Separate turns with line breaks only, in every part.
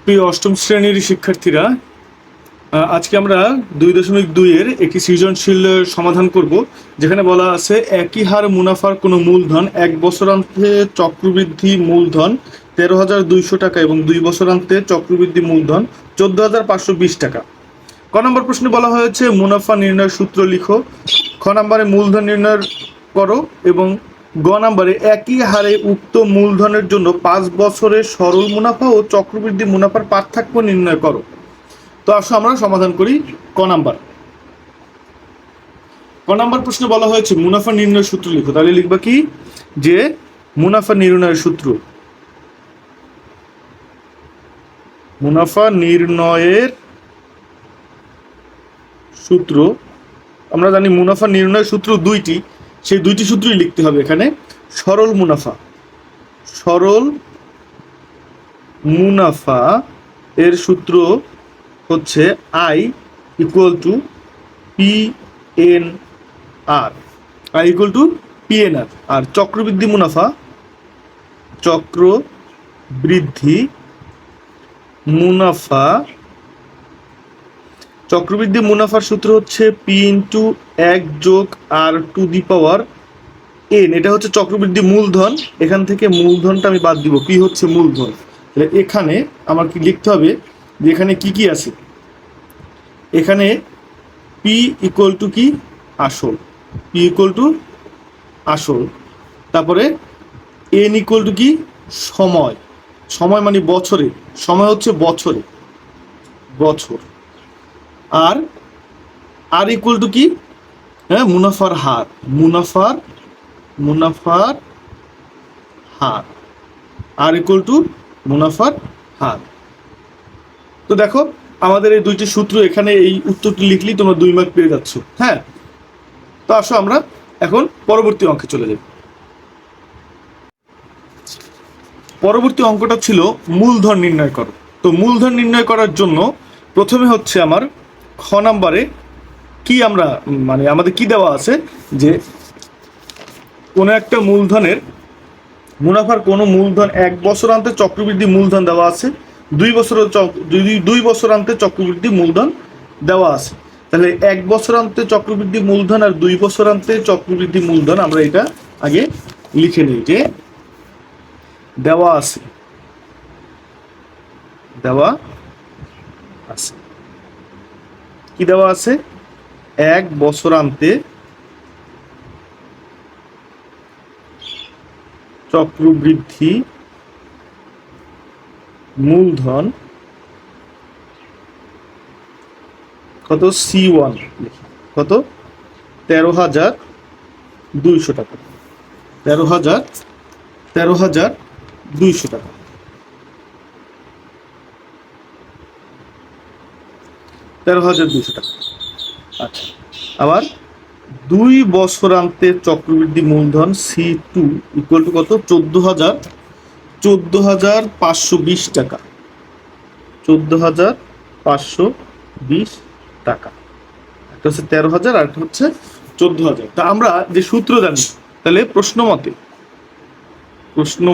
প্রিয় অষ্টম শ্রেণীর শিক্ষার্থীরা, আজকে আমরা 2.2 এর একটি সৃজনশীল সমাধান করব, যেখানে বলা আছে একই হার মুনাফার কোনো মূলধন 1 বছরান্তে চক্রবৃদ্ধি মূলধন 13,200 টাকা এবং 2 বছরান্তে চক্রবৃদ্ধি মূলধন 14,520 টাকা। ক নম্বর প্রশ্নে বলা হয়েছে মুনাফা নির্ণয়ের সূত্র লিখো। খ নম্বরে মূলধন নির্ণয় করো এবং গ নম্বরে একই হারে উক্ত মূলধনের জন্য 5 বছরের সরল মুনাফা ও চক্রবৃদ্ধি মুনাফার পার্থক্য নির্ণয় করো। তো আসো আমরা সমাধান করি। ক নাম্বার প্রশ্নে বলা হয়েছে মুনাফা নির্ণয়ের সূত্র লিখো। তাহলে লিখবা কি যে মুনাফা নির্ণয়ের সূত্র, মুনাফা নির্ণয়ের সূত্র। আমরা জানি মুনাফা নির্ণয়ের সূত্র দুইটি, সেই দুইটি সূত্রই লিখতে হবে এখানে। সরল মুনাফা এর সূত্র হচ্ছে আই ইকুয়াল টু PNR, আর চক্রবৃদ্ধি মুনাফার সূত্র হচ্ছে P ইন্টু 1 যোগ R to the power N। এটা হচ্ছে চক্রবৃদ্ধি মূলধন, এখান থেকে মূলধনটা আমি বাদ দিব, P হচ্ছে মূলধন। তাহলে এখানে আমার কি লিখতে হবে যে এখানে কি কি আছে। এখানে P ইকুয়াল টু কি আসল, তারপরে N ইকুয়াল টু কি সময় মানে বছরে, সময় হচ্ছে বছর, আর R ইকুয়াল টু কি মুনাফার হার, আর ইকুয়াল টু মুনাফার হার। তো দেখো আমাদের এই দুইটি সূত্র, এখানে এই উত্তরটি লিখলেই তোমরা 2 মার্ক পেয়ে যাচ্ছ। হ্যাঁ, তো আসো আমরা এখন পরবর্তী অঙ্কে চলে যাই। পরবর্তী অঙ্কটা ছিল মূলধন নির্ণয় করো। তো মূলধন নির্ণয় করার জন্য প্রথমে হচ্ছে আমার খ নাম্বারে কি আমরা মানে আমাদের কি দেওয়া আছে যে কোনো একটা মূলধনের মুনাফার কোনো মূলধন 1 বছরান্তে চক্রবৃদ্ধি মূলধন দেওয়া আছে, 2 বছরান্তে চক্রবৃদ্ধি মূলধন দেওয়া আছে। তাহলে 1 বছরান্তে চক্রবৃদ্ধি মূলধন আর 2 বছরান্তে চক্রবৃদ্ধি মূলধন আমরা এটা আগে লিখে নিই যে দেওয়া আছে কি দেওয়া আছে 1 বছরান্তে চক্রবৃদ্ধি মূলধন কত C1 কত 13,200 টাকা, 13,200 টাকা। আচ্ছা, আবার 2 বছরান্তে চক্রবৃদ্ধি মূলধন C2 ইকুয়াল টু কত 14,520 টাকা, 14,520 টাকা। একটা হচ্ছে 13,000 আর একটা হচ্ছে 14,000। তা আমরা যে সূত্র জানি, তাহলে প্রশ্ন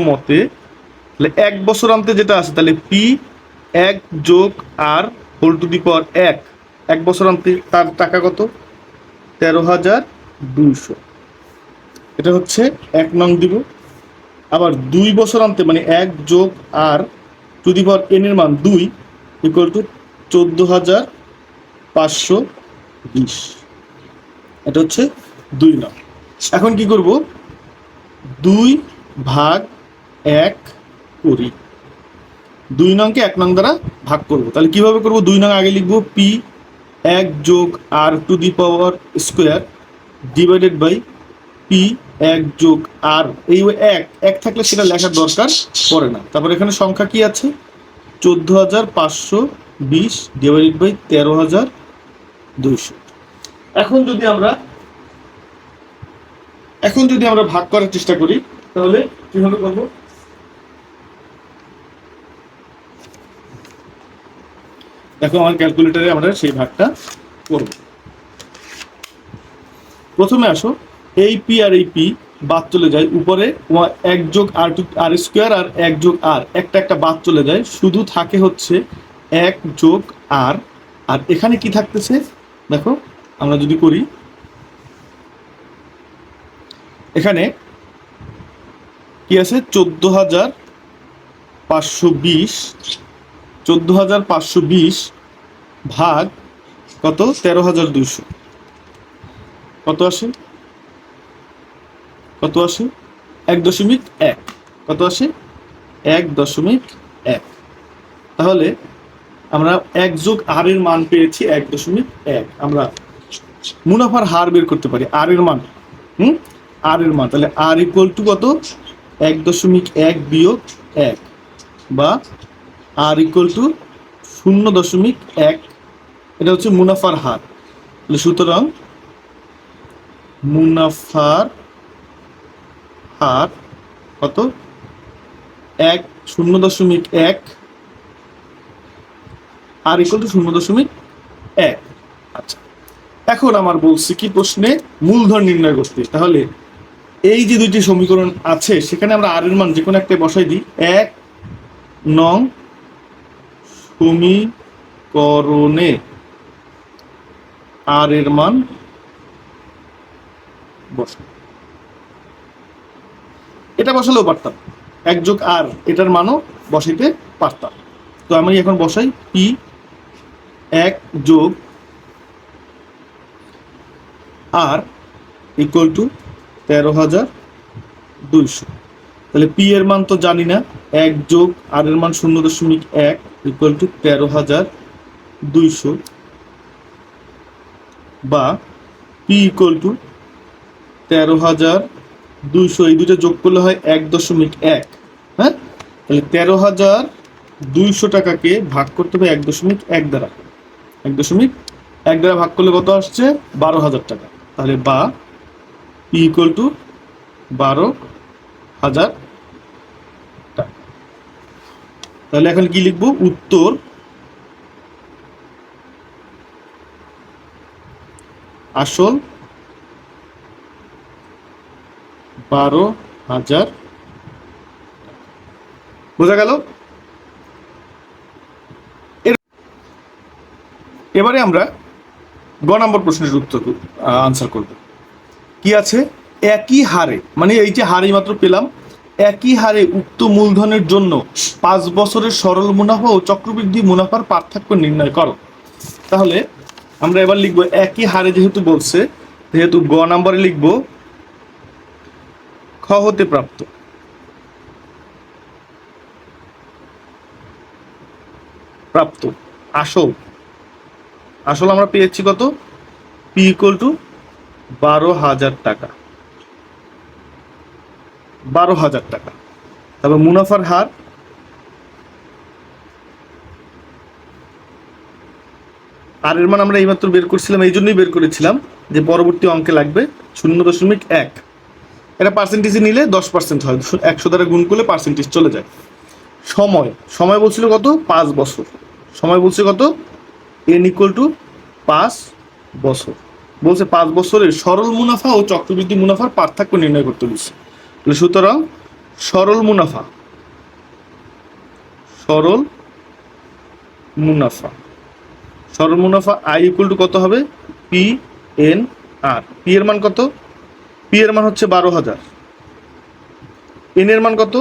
মতে তাহলে 1 বছরান্তে যেটা আছে, তাহলে P 1 যোগ R হোল টু দি পাওয়ার 1 বছরান্তে তার টাকা কত 13,200। এটা হচ্ছে 1 নং দিব। আবার 2 বছরান্তে মানে 1 যোগ R to the power N এর মান 2 ইকুয়াল টু 14,520। এটা হচ্ছে 2 নং। এখন কি করব 2 ভাগ 1 করি, 2 নংকে 1 নং দ্বারা ভাগ করব। তাহলে কিভাবে করব 2 নং আগে লিখব P 1 যোগ R to the power square divided by P 1 যোগ R। এই 1 থাকলে সেটা লেখার দরকার পড়ে না। তারপর এখানে সংখ্যা কি আছে 14,520 ডিভাইডেড বাই 13,200। এখন যদি আমরা ভাগ করার চেষ্টা করি, তাহলে কিভাবে করব দেখো আমার ক্যালকুলেটরে আমরা সেই ভাগটা করব। প্রথমে আসো এই P আর এই P বাদ চলে যায়, উপরে 1+r² আর 1+r একটা একটা বাদ চলে যায়, শুধু থাকে হচ্ছে 1+r। আর এখানে কি থাকতেছে দেখো, আমরা যদি করি এখানে কি আছে 14,520, 14,520 ভাগ কত 13,200, কত আসে, কত আসে 1.1, কত আসে 1.1। তাহলে আমরা 1+r এর মান পেয়েছি 1.1। আমরা মুনাফার হার বের করতে পারি, আর এর মান, আর এর মান, তাহলে আর ইকুয়াল টু কত 1.1 বিয়োগ 1, বা আর ইকুয়াল টু 0.1। এটা হচ্ছে মুনাফার হার। সুতরাং মুনাফার হার কত 0.1, আর ইকুয়াল টু 0.1। আচ্ছা, এখন আমার বলছি কি প্রশ্নে মূলধন নির্ণয় করতে। তাহলে এই যে দুইটি সমীকরণ আছে সেখানে আমরা আর এর মান যে কোনো একটা বসাই দিই। 1 নং সমীকরণে আর এর মান বসাই, এটা বসালেও পারতাম, 1+r এটার মানও বসাইতে পারতাম। তো আমি এখন বসাই পি 1+r ইকুয়াল টু 13,200। তাহলে পি এর মান তো জানি না, 1+r এর মান 0.1 ইকুয়াল টু 13,200, বা পি ইকুয়াল টু 13,200, এই দুটো যোগ করলে হয় 1.1। হ্যাঁ, তাহলে 13,200 টাকাকে ভাগ করতে হবে 1.1 দ্বারা, 1.1 দ্বারা ভাগ করলে কত আসছে 12,000 টাকা। তাহলে বা পি ইকুয়াল টু 12,000 টাকা। তাহলে এখন কি লিখবো, উত্তর আসল 12,000। বোঝা গেল? এবারে আমরা গ নম্বর প্রশ্নের উত্তর আনসার করব। কি আছে, একই হারে, মানে এই যে হারে মাত্র পেলাম, একই হারে উক্ত মূলধনের জন্য 5 বছরের সরল মুনাফা ও চক্রবৃদ্ধি মুনাফার পার্থক্য নির্ণয় করো। তাহলে আমরা এবার লিখব একই হারে, যেহেতু বলছে, যেহেতু গ নম্বরে লিখব খ হতে প্রাপ্ত আসল, আসল আমরা পেয়েছি কত, পি ইকুয়াল টু 12,000 টাকা, 12,000 টাকা। তারপর মুনাফার হার, আর এর মান আমরা এইমাত্র বের করছিলাম, এই জন্যই বের করেছিলাম যে পরবর্তী অঙ্কে লাগবে 0.1। এটা পার্সেন্টেজে নিলে 10% হয়, 100 দ্বারা গুণ করলে পার্সেন্টেজ চলে যায়। সময়, সময় বলছিল কত 5 বছর, সময় বলছে কত n ইকুয়াল টু 5 বছর। বলছে 5 বছরের সরল মুনাফা ও চক্রবৃদ্ধি মুনাফার পার্থক্য নির্ণয় করতে বলছে। সুতরাং সরল মুনাফা, সরল মুনাফা, সরল মুনাফা আই ইকুয়াল টু কত হবে, পি এন আর। পি এর মান কত, পি এর মান হচ্ছে 12,000, এন এর মান কত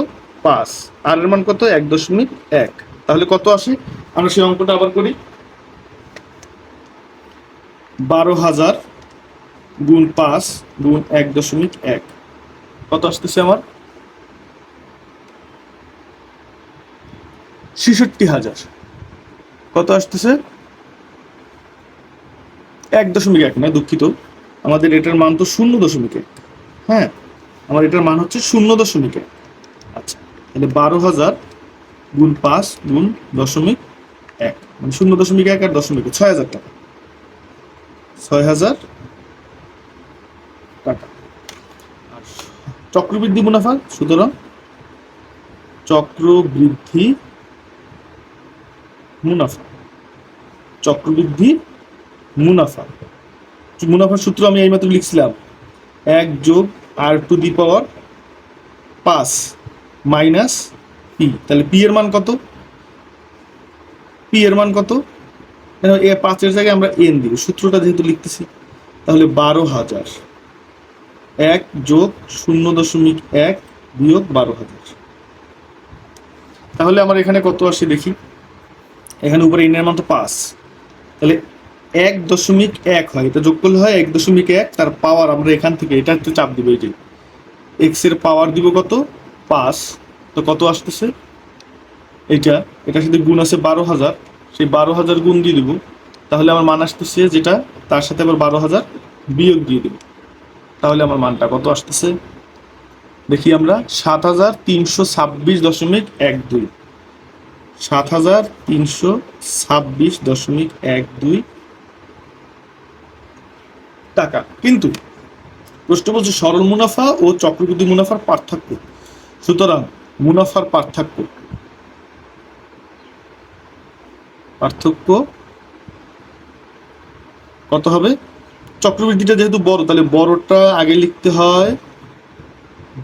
5, আর এর মান কত 1.1। তাহলে কত আসে, আমরা সেই অঙ্কটা আবার করি। 12,000 গুণ 5 গুণ 1.1, কত আসতেছে আমার 66,000। কত আসতেছে 1.1 না, দুঃখিত, আমাদের এটার মান তো 0.1। হ্যাঁ, আমার এটার মান হচ্ছে 0.1। আচ্ছা, তাহলে 12,000 গুণ 5 গুণ 0.1, মানে 0.1 আর 0.1, 6,000 টাকা, 6,000 টাকা। আর চক্রবৃদ্ধি মুনাফা, সুতরাং চক্রবৃদ্ধি মুনাফা, চক্রবৃদ্ধি মুনাফা, মুনাফার সূত্র আমি এইমাত্র লিখছিলাম, 1 আর to the power 5 minus P. তাহলে পি এর মান কত? পি এর মান কত? এ 5 এর জায়গায় আমরা এন দিব, সূত্রটা যেহেতু লিখতেছি। তাহলে 12,000 1 যোগ 0.1 বিয়োগ 12,000। তাহলে আমার এখানে কত আসে দেখি। এখানে উপরে এন এর মান তো 5, তাহলে 1.1 হয়, এটা যোগ করলে হয় 1.1। তার পাওয়ার আমরা এখান থেকে এটা একটু চাপ দিব, এই যে এক্স এর পাওয়ার দিব কত? 5। তো কত আসতেছে? এটার সাথে গুণ আছে 12,000, সেই 12,000 গুণ দিয়ে দিব। তাহলে আমার মান আসতেছে যেটা, তার সাথে আবার 12,000 বিয়োগ দিয়ে দেব। তাহলে আমার মানটা কত আসতেছে দেখি আমরা, 7,326.12। 7,326.12 টাকা। কিন্তু প্রশ্ন বলছে সরল মুনাফা ও চক্রবৃদ্ধি মুনাফার পার্থক্য। সুতরাং মুনাফার পার্থক্য কত হবে? চক্রবৃদ্ধিটা যেহেতু বড়, তাহলে বড়টা আগে লিখতে হয়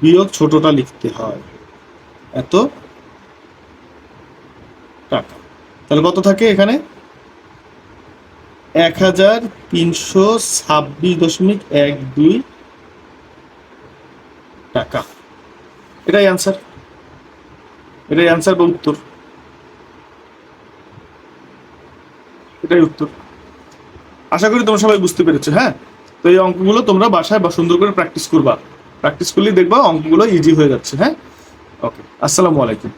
বিয়োগ ছোটটা লিখতে হয়, এত টাকা। তাহলে কত থাকে এখানে? 1,326.12 টাকা। এটাই অ্যান্সার, এটাই অ্যান্সার বা উত্তর, এটাই উত্তর। আশা করি তোমরা সবাই বুঝতে পেরেছো। হ্যাঁ, তো এই অঙ্কগুলো তোমরা বাসায় বা সুন্দর করে প্র্যাকটিস করবা, প্র্যাকটিস করলেই দেখবা অঙ্কগুলো ইজি হয়ে যাচ্ছে। হ্যাঁ, ওকে, আসসালামু আলাইকুম।